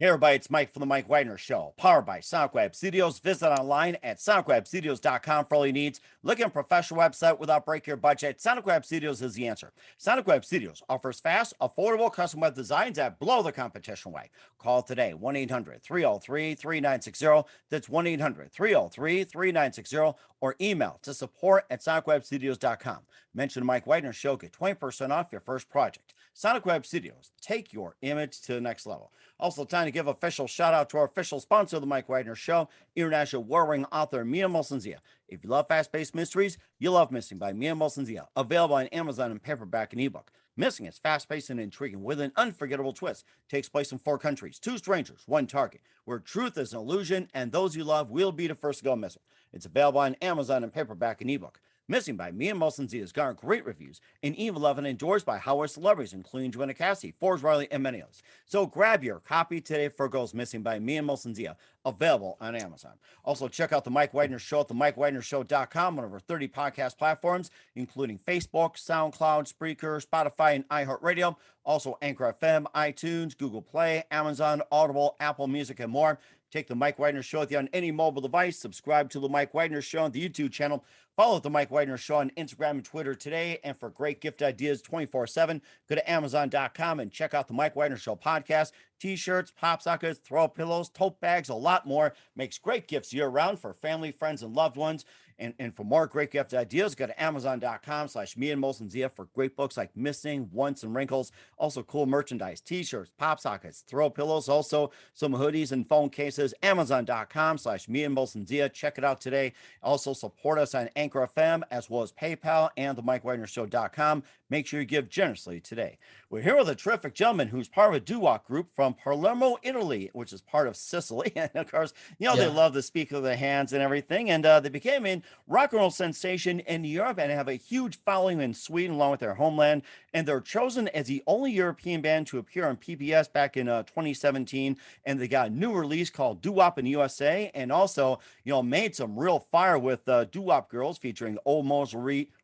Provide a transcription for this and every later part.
Hey everybody, it's Mike from the Mike Wagner Show, powered by SonicWeb Studios. Visit online at sonicwebstudios.com for all your needs. Look at a professional website without breaking your budget. SonicWeb Studios is the answer. SonicWeb Studios offers fast, affordable custom web designs that blow the competition away. Call today, 1-800-303-3960. That's 1-800-303-3960, or email to support@sonicwebstudios.com. Mention the Mike Wagner Show, get 20% off your first project. SonicWeb Studios, take your image to the next level. Also, time to give official shout out to our official sponsor of the Mike Wagner Show, international warring author Mia Molson-Zia. If you love fast-paced mysteries, you love Missing by Mia Molson-Zia, available on Amazon in paperback and ebook. Missing is fast-paced and intriguing with an unforgettable twist. Takes place in 4 countries, 2 strangers, 1 target, where truth is an illusion and those you love will be the first to go missing. It's available on Amazon in paperback and ebook. Missing by Mia Molson-Zia has garnered great reviews and even loved and endorsed by Howard celebrities, including Joanna Cassidy, Forbes Riley, and many others. So grab your copy today for Goes Missing by Mia Molson-Zia, available on Amazon. Also, check out the Mike Wagner Show at themikewagnershow.com, one of our 30 podcast platforms, including Facebook, SoundCloud, Spreaker, Spotify, and iHeartRadio. Also, Anchor FM, iTunes, Google Play, Amazon, Audible, Apple Music, and more. Take the Mike Wagner Show with you on any mobile device. Subscribe to the Mike Wagner Show on the YouTube channel. Follow the Mike Wagner Show on Instagram and Twitter today. And for great gift ideas 24/7, go to Amazon.com and check out the Mike Wagner Show podcast. T-shirts, pop sockets, throw pillows, tote bags, a lot more. Makes great gifts year-round for family, friends, and loved ones. And for more great gift ideas, go to Amazon.com/Mia Molson-Zia for great books like Missing, Once, and Wrinkles. Also cool merchandise, T-shirts, pop sockets, throw pillows, also some hoodies and phone cases. Amazon.com/Mia Molson-Zia. Check it out today. Also support us on Anchor FM as well as PayPal and the MikeWagnerShow.com. Make sure you give generously today. We're here with a terrific gentleman who's part of a DooWop group from Palermo, Italy, which is part of Sicily. And of course, they love to speak of the hands and everything. And they became a rock and roll sensation in Europe and have a huge following in Sweden along with their homeland. And they're chosen as the only European band to appear on PBS back in 2017. And they got a new release called DooWop in the USA. And also, made some real fire with DooWop Girls featuring Old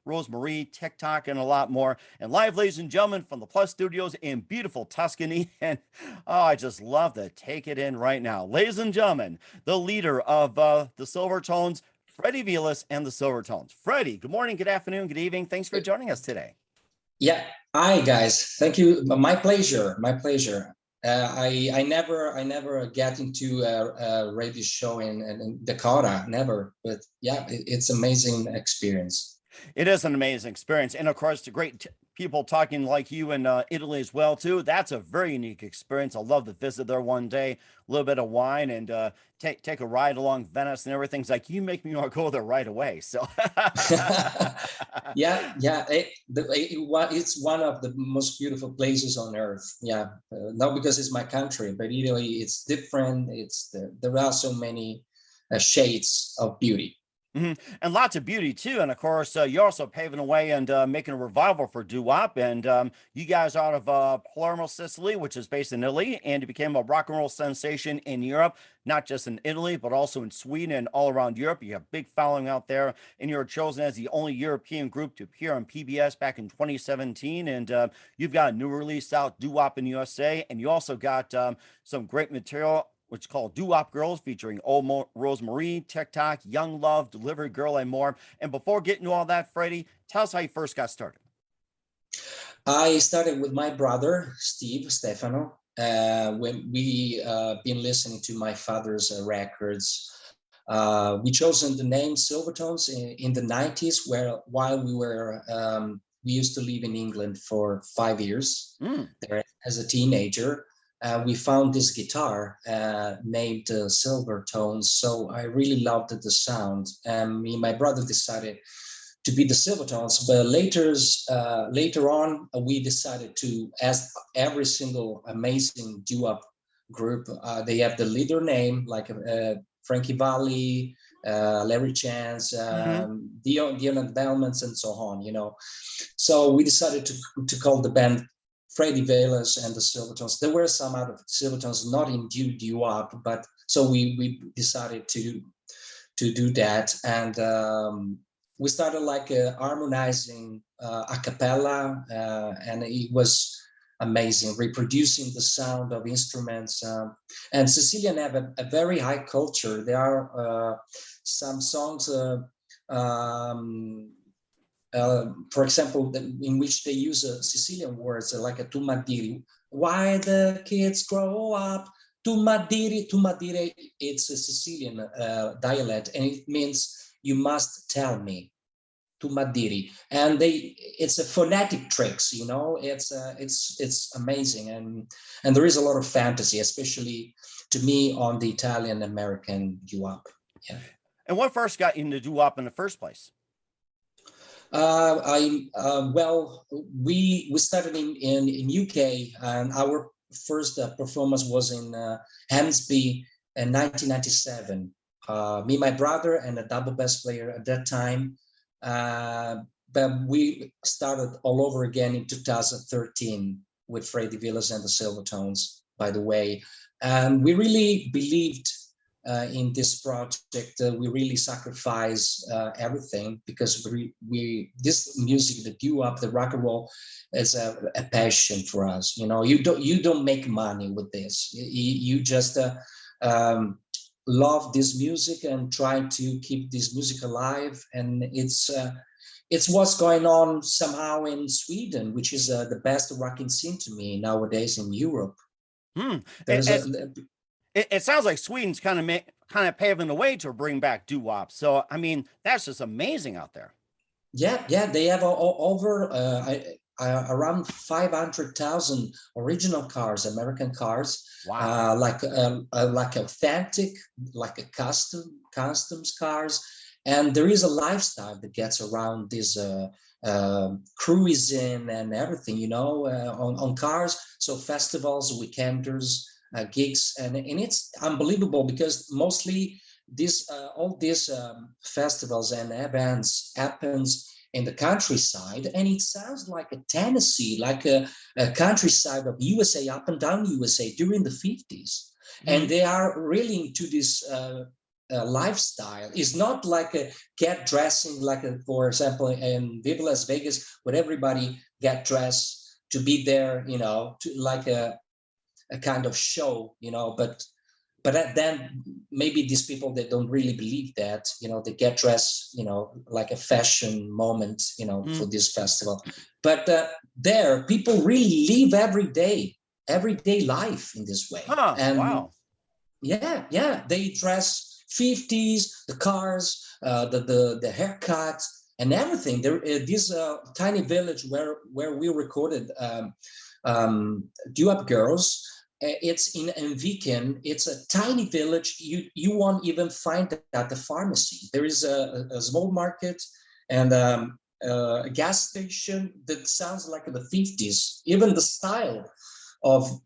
Rosemary, TikTok, and a lot more. And live, ladies and gentlemen, from the Plus Studios in beautiful Tuscany. And I just love to take it in right now. Ladies and gentlemen, the leader of the Silvertones, Freddy Velas and the Silvertones. Freddy, good morning, good afternoon, good evening. Thanks for joining us today. Yeah. Hi, guys. Thank you. My pleasure. My pleasure. I never get into a radio show in Dakota, never. But yeah, it's amazing experience. It is an amazing experience. And of course, the great people talking like you in Italy as well, too. That's a very unique experience. I'd love to visit there one day, a little bit of wine and take a ride along Venice and everything. It's like, you make me want to go there right away. So yeah. It's one of the most beautiful places on earth. Yeah. Not because it's my country, but Italy, it's different. There are so many shades of beauty. Mm-hmm. And lots of beauty too. And of course, you're also paving the way and making a revival for DooWop. And you guys are out of Palermo, Sicily, which is based in Italy, and you became a rock and roll sensation in Europe, not just in Italy, but also in Sweden and all around Europe. You have a big following out there, and you were chosen as the only European group to appear on PBS back in 2017. And you've got a new release out, DooWop in USA, and you also got some great material which is called DooWop Girls, featuring Old Rosemary, TikTok, Young Love, Delivery Girl, and more. And before getting to all that, Freddie, tell us how you first got started. I started with my brother, Stefano, when we been listening to my father's records. We chosen the name Silvertones in the 90s, while we used to live in England for 5 years there as a teenager. We found this guitar named Silvertones, so I really loved the sound. And me and my brother decided to be the Silvertones, but later on, we decided to, as every single amazing DooWop group, they have the leader name, like Frankie Valli, Larry Chance, Dion Bellmans, and so on, So we decided to call the band Freddy Velas and the Silvertones. There were some other Silvertones not in DooWop, but so we decided to do that, and we started like harmonizing a cappella, and it was amazing, reproducing the sound of instruments. And Sicilian have a very high culture. There are some songs, for example, in which they use Sicilian words like a tu madiri. Why the kids grow up? Tu madiri, it's a Sicilian dialect, and it means you must tell me. Tu madiri, and it's a phonetic tricks, you know. It's amazing, and there is a lot of fantasy, especially to me, on the Italian American DooWop. Yeah. And what first got you into DooWop in the first place? Well, we started in UK, and our first performance was in Hampsby in 1997. Me, my brother, and a double bass player at that time. But we started all over again in 2013 with Freddy, Velas, and the Silvertones, by the way. And we really believed in this project. We really sacrificed everything, because this music, the DooWop, the rock and roll, is a passion for us. You know, you don't make money with this. You just love this music and try to keep this music alive. And it's what's going on somehow in Sweden, which is the best rocking scene to me nowadays in Europe. It sounds like Sweden's kind of paving the way to bring back DooWop. So I mean, that's just amazing out there. Yeah, they have over around 500,000 original cars, American cars. Wow. Like authentic, like a customs cars. And there is a lifestyle that gets around this cruising and everything, you know, on cars. So festivals, weekenders, gigs, and it's unbelievable, because mostly all these festivals and events happens in the countryside, and it sounds like a Tennessee, like a countryside of USA, up and down USA during the 50s. And they are really into this lifestyle. It's not like a get dressing, like for example in Viva Las Vegas, where everybody get dressed to be there, you know, to like a kind of show, you know. But then maybe these people, they don't really believe that, you know, they get dressed, you know, like a fashion moment, you know, for this festival. But there, people really live everyday life in this way. And wow. Yeah, they dress 50s, the cars, the haircut and everything. There this tiny village where we recorded DooWop Girls. It's in Enviken. It's a tiny village. You won't even find it at the pharmacy. There is a small market and a gas station that sounds like the 50s. Even the style of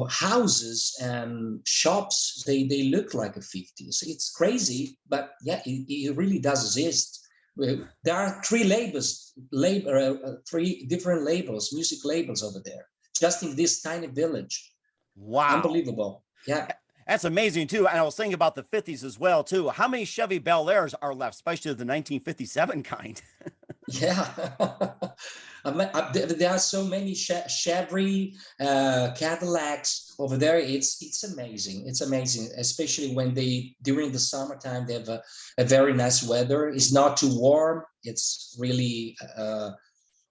houses and shops, they look like the 50s. It's crazy, but yeah, it really does exist. There are three different labels, music labels over there, just in this tiny village. Wow. Unbelievable. Yeah. That's amazing too. And I was thinking about the 50s as well too. How many Chevy Bel Airs are left, especially the 1957 kind? Yeah. There are so many Chevy, Cadillacs over there. It's amazing. It's amazing, especially when during the summertime, they have a very nice weather. It's not too warm. It's really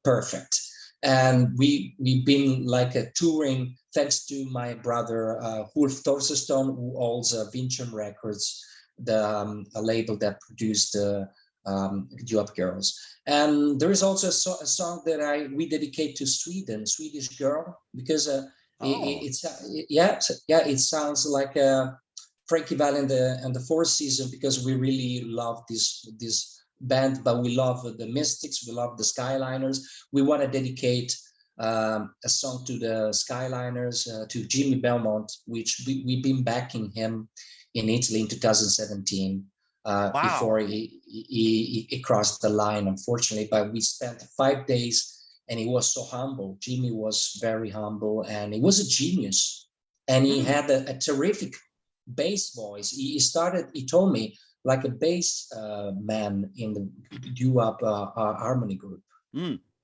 perfect. And we've been like touring, thanks to my brother Ulf Torstensson, who owns Vincent Records, a label that produced DooWop Girls. And there is also a song that we dedicate to Swedish Girl, because it sounds like Frankie Valli and the Four Seasons, because we really love this band, but we love the Mystics, we love the Skyliners. We want to dedicate a song to the Skyliners, to Jimmy Belmont, which we've been backing him in Italy in 2017. Before he crossed the line, unfortunately. But we spent 5 days, and he was so humble. Jimmy was very humble, and he was a genius. And he had a terrific bass voice. He told me, like a bass man in the DooWop harmony group.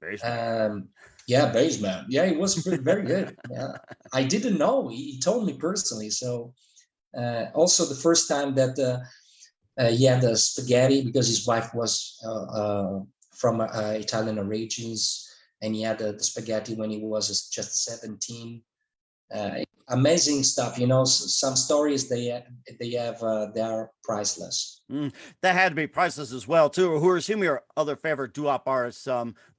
Basement. Yeah, basement. Yeah, it was very good. Yeah, I didn't know. He told me personally. So also the first time that he had the spaghetti because his wife was from Italian origins, and he had the spaghetti when he was just 17. Amazing stuff. You know, some stories they have they are priceless. That had to be priceless as well too. Who are some of your other favorite doo-wop artists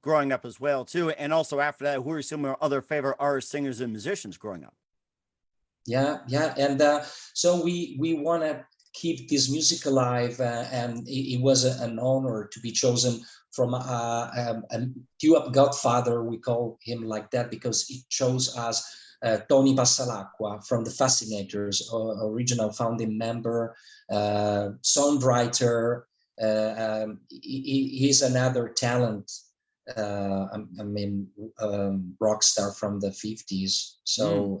growing up as well too? And also after that, who are some of your other favorite artists, singers, and musicians growing up? Yeah, and so we want to keep this music alive, and it was an honor to be chosen from a doo-wop godfather. We call him like that because he chose us. Tony Passalacqua from the Fascinators, original founding member, songwriter. He's another talent. I mean, rock star from the 50s. So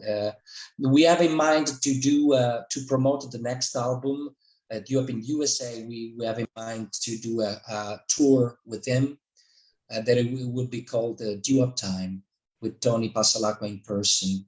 we have in mind to do to promote the next album. DooWop in USA, we have in mind to do a tour with him that it would be called DooWop Time with Tony Passalacqua in person.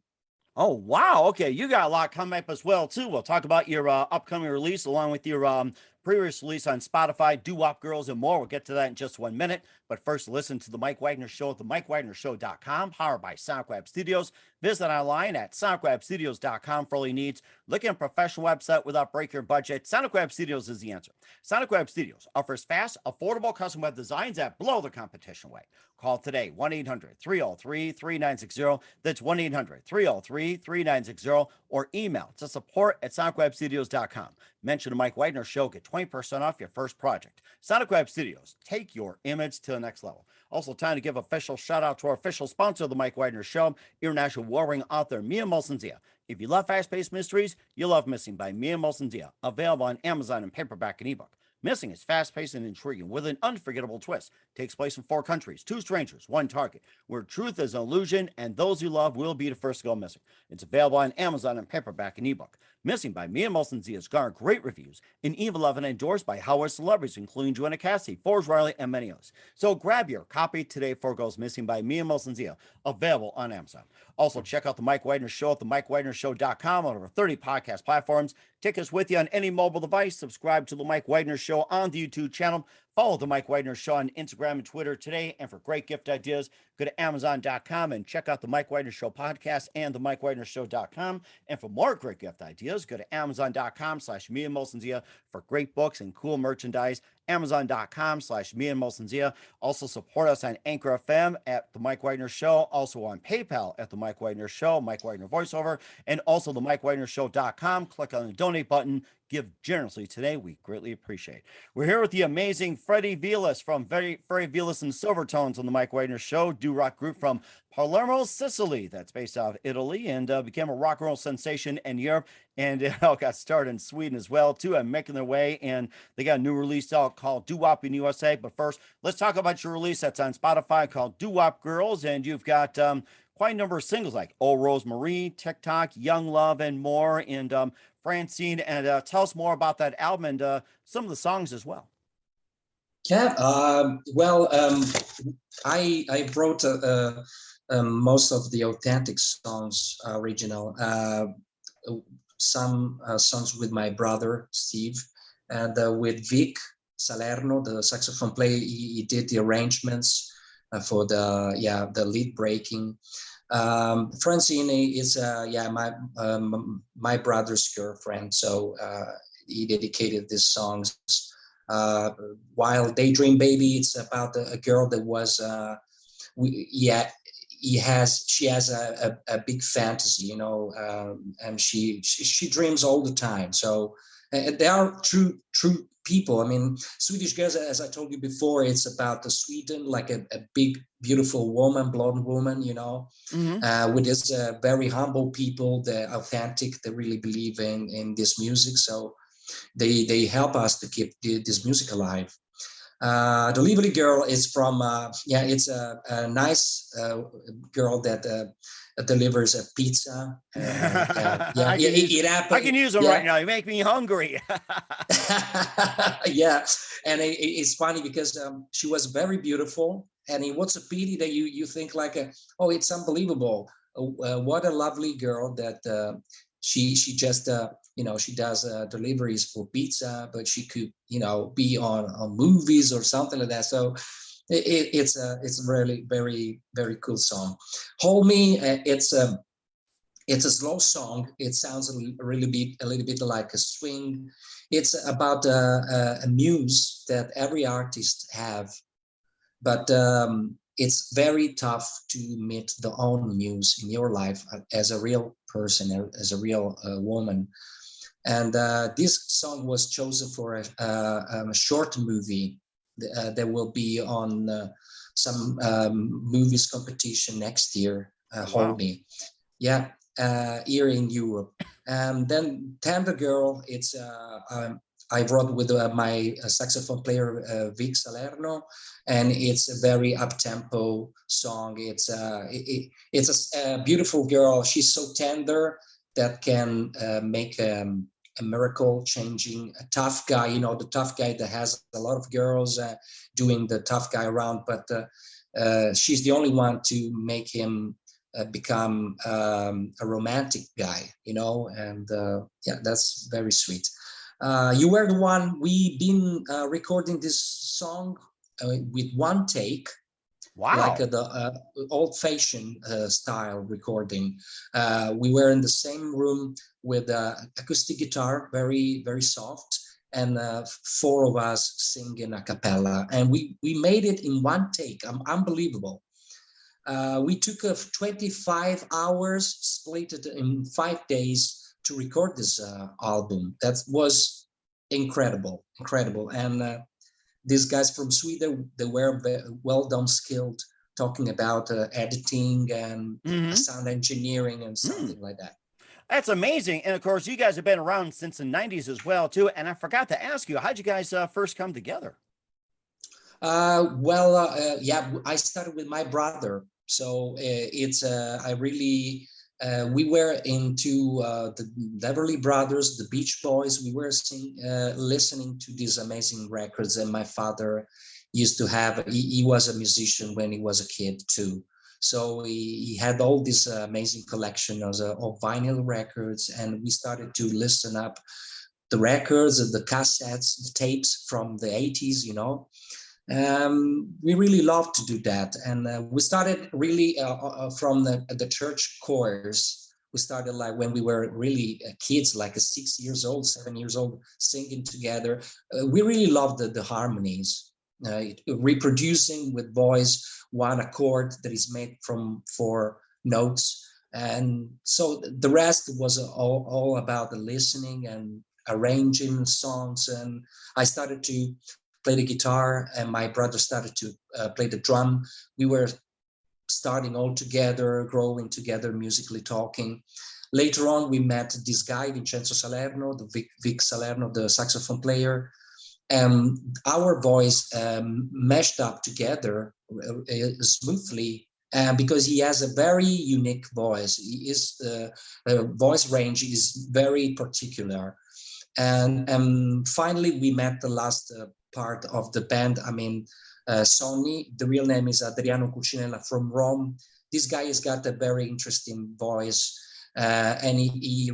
Oh, wow. Okay. You got a lot coming up as well, too. We'll talk about your upcoming release along with your previous release on Spotify, Doo-Wop Girls, and more. We'll get to that in just 1 minute. But first, listen to The Mike Wagner Show at themikewagnershow.com, powered by SonicWeb Studios. Visit online at sonicwebstudios.com for all your needs. Look at a professional website without breaking your budget. SonicWeb Studios is the answer. SonicWeb Studios offers fast, affordable custom web designs that blow the competition away. Call today, 1-800-303-3960. That's 1-800-303-3960. Or email to support@sonicwebstudios.com. Mention the Mike Wagner Show. Get 20% off your first project. Sonic Web Studios. Take your image to the next level. Also, time to give official shout out to our official sponsor of the Mike Wagner Show, international warring author Mia Molson-Zia. If you love fast-paced mysteries, you'll love Missing by Mia Molson-Zia. Available on Amazon in paperback and ebook. Missing is fast-paced and intriguing with an unforgettable twist. Takes place in 4 countries, 2 strangers, 1 target, where truth is an illusion and those you love will be the first to go missing. It's available on Amazon in paperback and ebook. Missing by Mia Molson-Zia has garnered great reviews and even love and endorsed by Howard celebrities, including Joanna Cassidy, Forrest Riley, and many others. So grab your copy today before it goes missing by Mia Molson-Zia, available on Amazon. Also, check out The Mike Wagner Show at themikewagnershow.com on over 30 podcast platforms. Take us with you on any mobile device. Subscribe to The Mike Wagner Show on the YouTube channel. Follow The Mike Wagner Show on Instagram and Twitter today. And for great gift ideas, go to Amazon.com and check out The Mike Wagner Show podcast and themikewagnershow.com. And for more great gift ideas, go to Amazon.com/Mia Molson-Zia for great books and cool merchandise. Amazon.com/Mia Molson-Zia. Also support us on Anchor FM at The Mike Wagner Show. Also on PayPal at The Mike Wagner Show, Mike Wagner voiceover, and also themikewagnershow.com. Click on the donate button. Give generously today. We greatly appreciate. We're here with the amazing Freddy Velas from Freddy Velas and Silvertones on the Mike Wagner Show, doo-rock group from Palermo, Sicily. That's based out of Italy and became a rock and roll sensation in Europe, and it got started in Sweden as well too, and making their way. And they got a new release out called DooWop in USA. But first, let's talk about your release that's on Spotify called Doo-Wop Girls, and you've got quite a number of singles like Oh Rosemarie, TikTok, Young Love, and more. And Francine, and tell us more about that album and some of the songs as well. Yeah, I wrote most of the authentic songs, original. Some songs with my brother Steve, and with Vic Salerno, the saxophone player. He did the arrangements for the lead breaking. Francine is my brother's girlfriend, so he dedicated these songs. While Daydream Baby, it's about a girl that was she has a big fantasy, you know, and she dreams all the time. So they are true people. I mean, Swedish Girls, as I told you before, it's about the Sweden, like a big, beautiful woman, blonde woman, you know, with this very humble people, they're authentic, they really believe in this music. So they help us to keep this music alive. The Lively Girl is from, it's a nice girl that delivers a pizza. I can use them right now. You make me hungry. Yeah, and it's funny because she was very beautiful, and it was a pity that you think like, oh, it's unbelievable. What a lovely girl that she just she does deliveries for pizza, but she could be on movies or something like that. So it's a really very very cool song. Hold Me, it's a slow song. It sounds a little bit like a swing. It's about a muse that every artist have, but it's very tough to meet the own muse in your life as a real person, as a real woman. And this song was chosen for a short movie that will be on some movies competition next year. Hold Wow. Me, yeah, here in Europe. And then Tender Girl, I wrote with my saxophone player Vic Salerno, and it's a very up-tempo song. It's a beautiful girl. She's so tender that can make a miracle changing a tough guy, the tough guy that has a lot of girls doing the tough guy around, but she's the only one to make him become a romantic guy, and yeah, that's very sweet. You were the one. We've been recording this song with one take, like Wow. the old-fashioned style recording. We were in the same room with acoustic guitar, very very soft, and four of us singing a cappella, and we made it in one take. Unbelievable. We took 25 hours, split it in 5 days to record this album. That was incredible. And these guys from Sweden, they were well done, skilled, talking about editing and Mm-hmm. sound engineering and Mm. something like that. That's amazing. And of course, you guys have been around since the 90s as well, too. And I forgot to ask you, how'd you guys first come together? Yeah, I started with my brother. So I really, we were into the Beverly Brothers, the Beach Boys. We were listening to these amazing records. And my father used to have, he was a musician when he was a kid too. So he had all this amazing collection of vinyl records. And we started to listen up the records, the cassettes, the tapes from the 80s, we really love to do that. And we started really from the church choirs. We started like when we were really kids, like 6 years old, 7 years old, singing together. We really loved the harmonies, reproducing with voice one accord that is made from 4 notes. And so the rest was all about the listening and arranging songs. And I started to play the guitar, and my brother started to play the drum. We were starting all together, growing together, musically talking. Later on, we met this guy, Vincenzo Salerno, the Vic Salerno, the saxophone player. And our voice meshed up together smoothly, because he has a very unique voice. His voice range is very particular. And finally, we met the last part of the band. I mean, Sonny, the real name is Adriano Cucinella from Rome. This guy has got a very interesting voice, and he's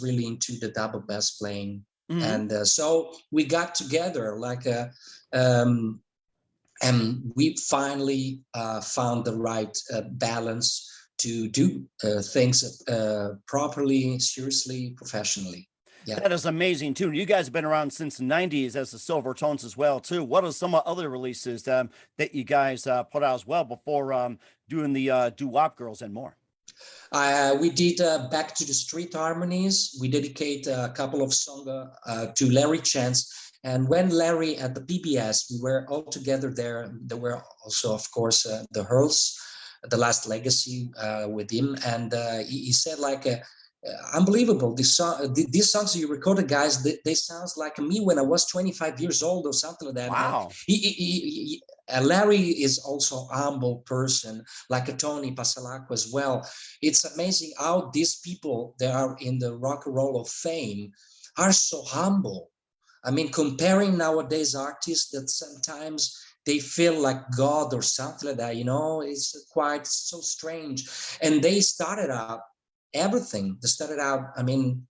really into the double bass playing. Mm-hmm. And so we got together and we finally found the right balance to do things properly, seriously, professionally. Yeah. That is amazing too. You guys have been around since the 90s as the Silvertones as well too. What are some other releases that you guys put out as well before doing the DooWop Girls and more? We did Back to the Street Harmonies. We dedicate a couple of songs to Larry Chance. And when Larry at the PBS, we were all together there. There were also, of course, the Hurls, The Last Legacy with him. And he said like, unbelievable. These songs you recorded, guys, they sound like me when I was 25 years old or something like that. Wow. Larry is also a humble person, like a Tony Pasalaco as well. It's amazing how these people that are in the Rock and Roll of Fame are so humble. I mean, comparing nowadays artists that sometimes they feel like God or something like that. It's quite so strange. And they started out everything. They started out. I mean,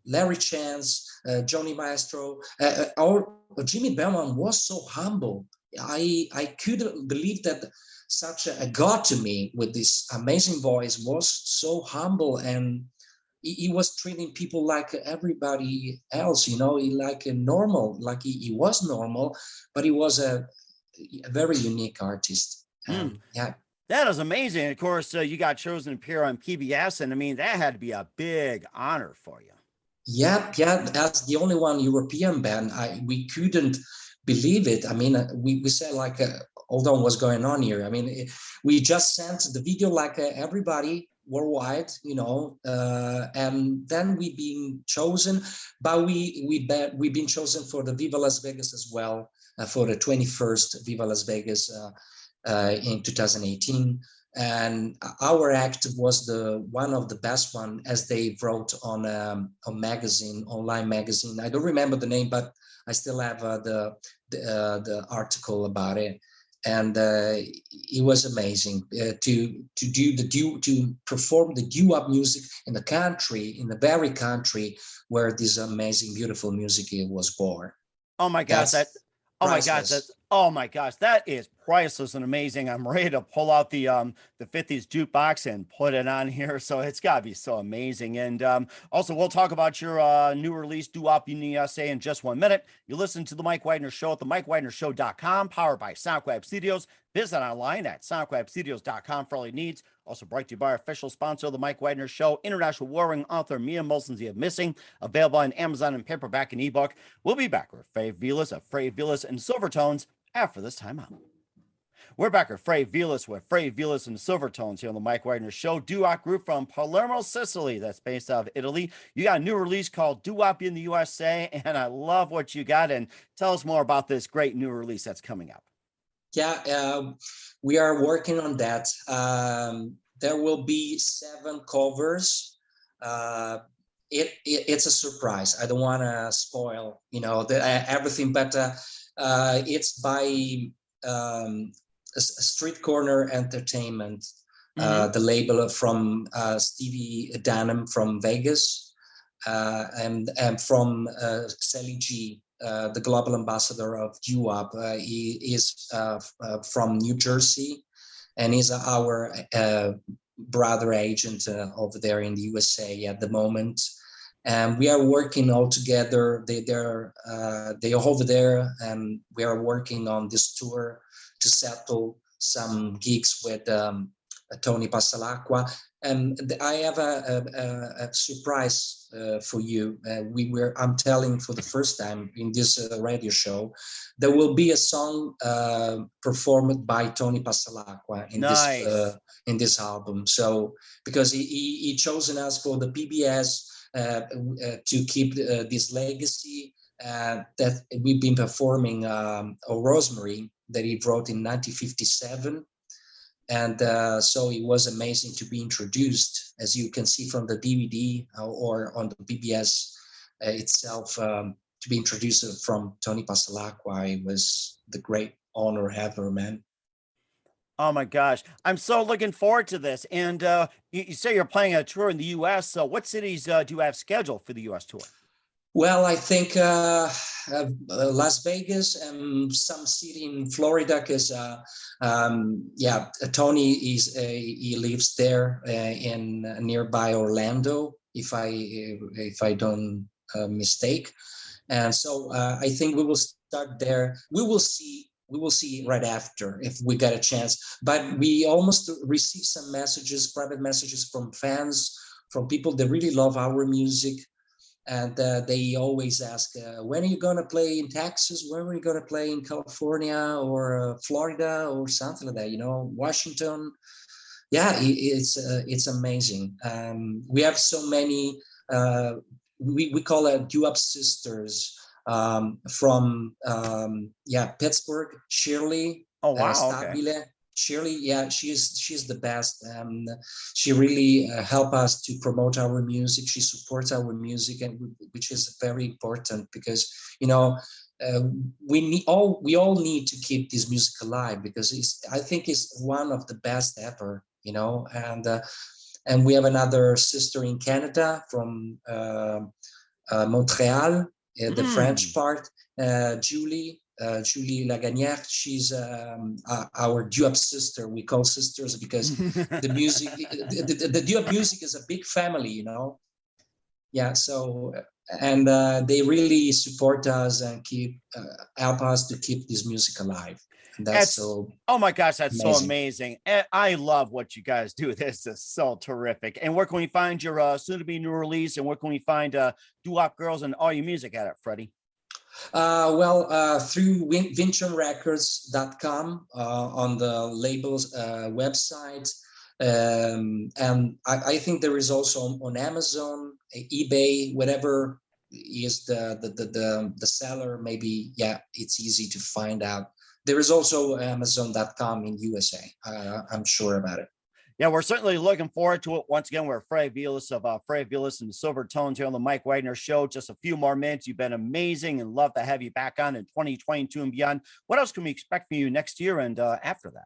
Larry Chance, Johnny Maestro, or Jimmy Bellman was so humble. I couldn't believe that such a god to me with this amazing voice was so humble, and he was treating people like everybody else. He like a normal, like he was normal, but he was a very unique artist. Yeah. That is amazing. Of course, you got chosen to appear on PBS, and I mean that had to be a big honor for you. Yeah. As the only one European band, we couldn't believe it. I mean, we said like, hold on, what's going on here? I mean, we just sent the video like everybody worldwide, and then we've been chosen, but we've been chosen for the Viva Las Vegas as well, for the 21st Viva Las Vegas in 2018. And our act was the one of the best one, as they wrote on a magazine, online magazine. I don't remember the name, but I still have the article about it, and it was amazing to perform the DooWop music in the very country where this amazing, beautiful music was born. Oh my gosh, oh my gosh, that is priceless and amazing. I'm ready to pull out the 50s jukebox and put it on here. So it's gotta be so amazing. And also we'll talk about your new release, DooWop in the USA, in just 1 minute. You listen to the Mike Widener Show at the MikeWidenerShow.com, powered by SoundCloud Studios. Visit online at SoundCloudStudios.com for all your needs. Also brought to you by our official sponsor of the Mike Widener Show, international warring author Mia Molson's The Missing, available on Amazon and paperback and ebook. We'll be back with Freddy Velas of Freddy Velas and Silvertones after this time out. We're back with Freddy Velas and Silvertones here on the Mike Widener Show. DooWop group from Palermo, Sicily, that's based out of Italy. You got a new release called DooWop in the USA, and I love what you got. And tell us more about this great new release that's coming up. Yeah, we are working on that. There will be 7 covers. It's a surprise. I don't want to spoil, everything, but it's by Street Corner Entertainment, the label from Stevie Danham from Vegas, and from Sally G, the global ambassador of DooWop. He is from New Jersey, and he's our brother agent over there in the USA at the moment. And we are working all together. They're over there, and we are working on this tour to settle some gigs with Tony Passalacqua. And I have a surprise for you. I'm telling for the first time in this radio show, there will be a song performed by Tony Passalacqua in this album. So because he chosen us for the PBS to keep this legacy that we've been performing, Rosemary, that he wrote in 1957. And so it was amazing to be introduced, as you can see from the DVD or on the PBS itself, to be introduced from Tony Passalacqua. It was the great honor ever, man. Oh my gosh, I'm so looking forward to this. And you say you're playing a tour in the U.S. So what cities do you have scheduled for the U.S. tour? Well, I think Las Vegas and some city in Florida, because Tony he lives there in nearby Orlando, if I don't mistake. And so I think we will start there. We will see right after if we get a chance. But we almost received some messages, private messages from fans, from people that really love our music. And they always ask, when are you going to play in Texas? When are you going to play in California or Florida or something like that, Washington? Yeah, it's amazing. We have so many, we call it DooWop sisters from, Pittsburgh, Shirley. Oh, wow. Okay. Shirley, yeah, she's the best. She really helped us to promote our music. She supports our music, and which is very important because uh, we all need to keep this music alive, because I think it's one of the best ever, and we have another sister in Canada from Montreal, the French part, Julie Lagagnère. She's our DooWop sister. We call sisters because the music, the DooWop music is a big family, Yeah, so and they really support us and help us to keep this music alive. And that's so oh my gosh, that's so amazing. amazing. I love what you guys do. This is so terrific. And where can we find your soon to be new release, and where can we find DooWop Girls and all your music at Freddie? Through VinchonRecords.com on the label's website. And I think there is also on Amazon, eBay, whatever is the seller. Maybe, yeah, it's easy to find out. There is also Amazon.com in USA. I'm sure about it. Yeah, we're certainly looking forward to it. Once again, we're Freddy Velas of Freddy Velas and the Silvertones here on the Mike Wagner Show. Just a few more minutes. You've been amazing, and love to have you back on in 2022 and beyond. What else can we expect from you next year and after that?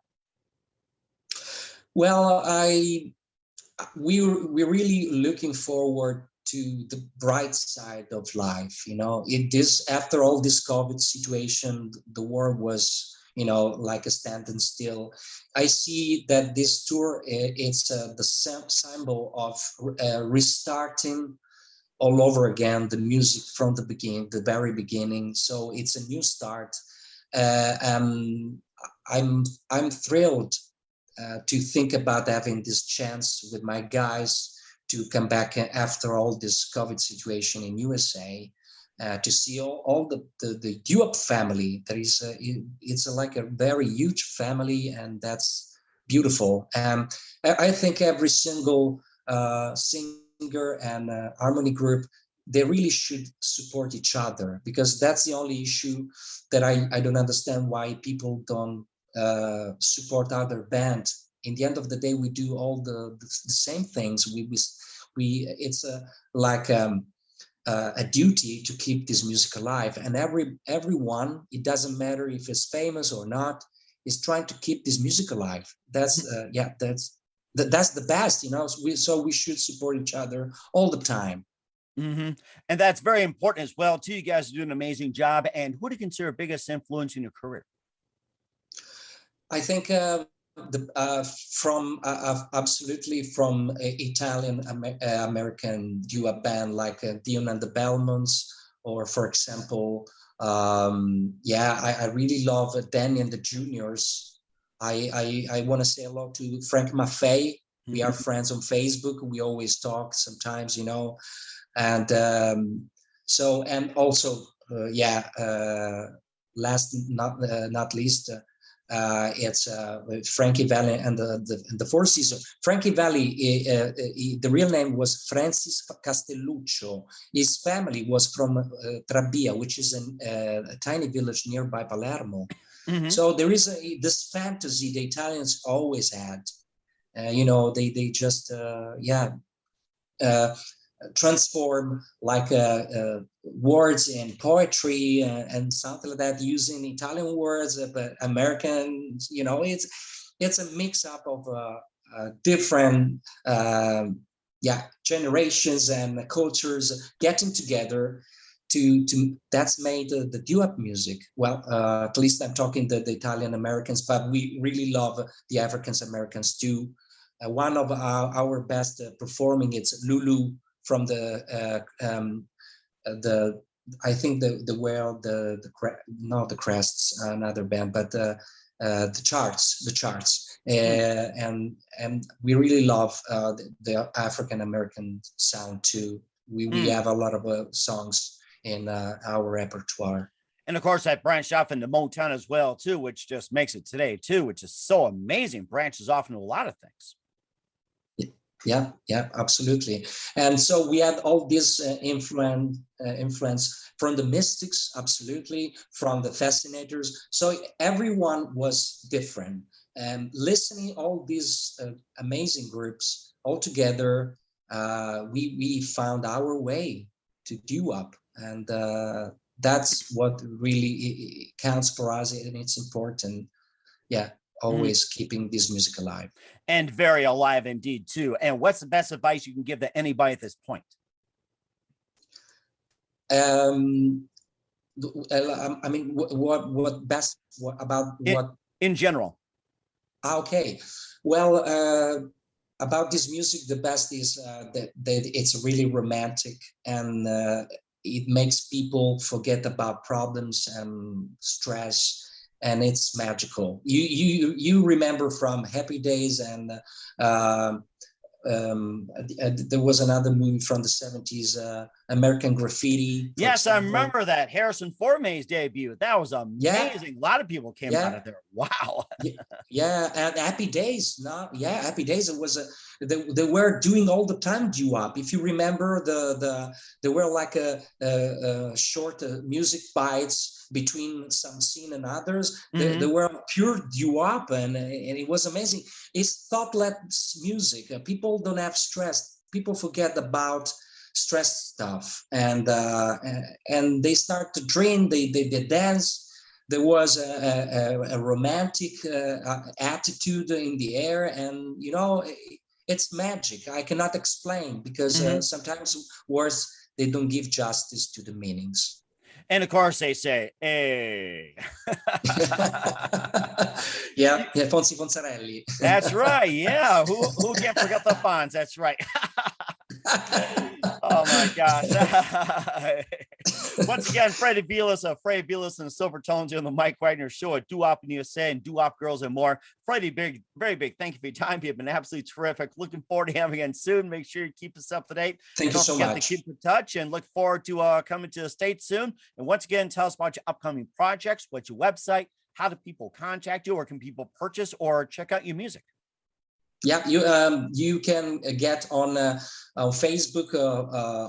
Well, we're really looking forward to the bright side of life. After all this COVID situation, the world was like a standing still. I see that this tour, it's the symbol of restarting all over again the music from the beginning, the very beginning. So it's a new start. I'm thrilled to think about having this chance with my guys to come back after all this COVID situation in USA. To see all the DooWop family. It's like a very huge family, and that's beautiful. I think every single singer and harmony group, they really should support each other, because that's the only issue that I don't understand, why people don't support other bands. In the end of the day, we do all the same things. It's a duty to keep this music alive, and everyone, it doesn't matter if it's famous or not, is trying to keep this music alive. That's that's the best, so we should support each other all the time. Mm-hmm. And that's very important as well too. You guys are doing an amazing job. And who do you consider biggest influence in your career? I think absolutely from Italian American DooWop band like Dion and the Belmonts, or for example, I really love Danny and the Juniors. I want to say hello to Frank Maffei. We are friends on Facebook. We always talk sometimes, and and also last not least. It's Frankie Valli and the Four Seasons. Frankie Valli, the real name was Francis Castelluccio. His family was from Trabbia, which is a tiny village nearby Palermo. Mm-hmm. So there is this fantasy the Italians always had. They just transform like words in poetry and something like that, using Italian words, but American, it's a mix up of different generations and cultures getting together to that's made the DooWop music. Well, at least I'm talking the Italian Americans, but we really love the Africans Americans too. One of our best performing, it's Lulu from the I think not the Crests, another band, but the charts, and we really love the African American sound too. We have a lot of songs in our repertoire. And of course, that branched off into Motown as well too, which just makes it today too, which is so amazing. Branches off into a lot of things. Yeah, absolutely. And so we had all this influence from the Mystics, absolutely, from the Fascinators. So everyone was different. And listening all these amazing groups all together, we found our way to DooWop. And that's what really counts for us, and it's important. Yeah, always keeping this music alive. And very alive indeed, too. And what's the best advice you can give to anybody at this point? I mean, what best about what in general? Okay, well, about this music, the best is that it's really romantic, and it makes people forget about problems and stress, and it's magical. You remember from Happy Days, and there was another movie from the 70s, American Graffiti. Yes, I remember that. Harrison Ford's debut. That was amazing. A lot of people came out of there. Wow. Yeah, and Happy Days. Happy Days. It was they were doing all the time DooWop. If you remember, there were like a short music bites between some scene and others. They were pure DooWop, and it was amazing. It's thoughtless music. People don't have stress. People forget about stress stuff, and they start to drink. They dance. There was a romantic attitude in the air, and it's magic. I cannot explain, because sometimes words, they don't give justice to the meanings. And of course they say, hey. yeah, Fonzi Fonzarelli. That's right. Yeah. Who can't forget the Fonz? That's right. Oh my gosh. Once again, Freddy Velas of Freddy Velas and the Silvertones here on the Mike Wagner Show at DooWop in USA and DooWop Girls and more. Freddy, very big thank you for your time. You've been absolutely terrific. Looking forward to having you again soon. Make sure you keep us up to date. Thank you so much. To keep in touch, and look forward to coming to the States soon. And once again, tell us about your upcoming projects. What's your website? How do people contact you, or can people purchase or check out your music? Yeah, you can get on Facebook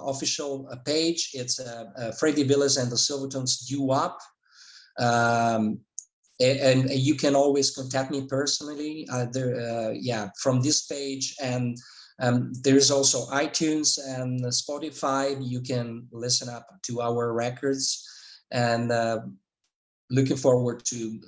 official page. It's Freddy Velas and the Silvertones DooWop. And you can always contact me personally from this page. And there is also iTunes and Spotify. You can listen up to our records, and looking forward to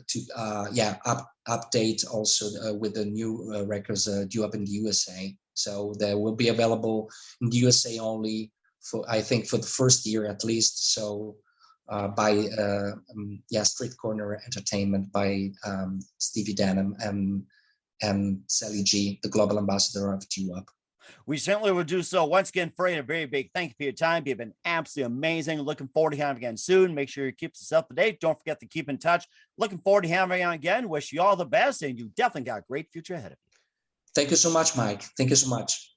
update also with the new records DooWop in the USA. So they will be available in the USA only for the first year at least. So by Street Corner Entertainment by Stevie Denham and Sally G, the global ambassador of DooWop. We certainly will do so. Once again, Freddy, a very big thank you for your time. You've been absolutely amazing. Looking forward to having you again soon. Make sure you keep us up to date. Don't forget to keep in touch. Looking forward to having you on again. Wish you all the best, and you definitely got a great future ahead of you. Thank you so much, Mike. Thank you so much.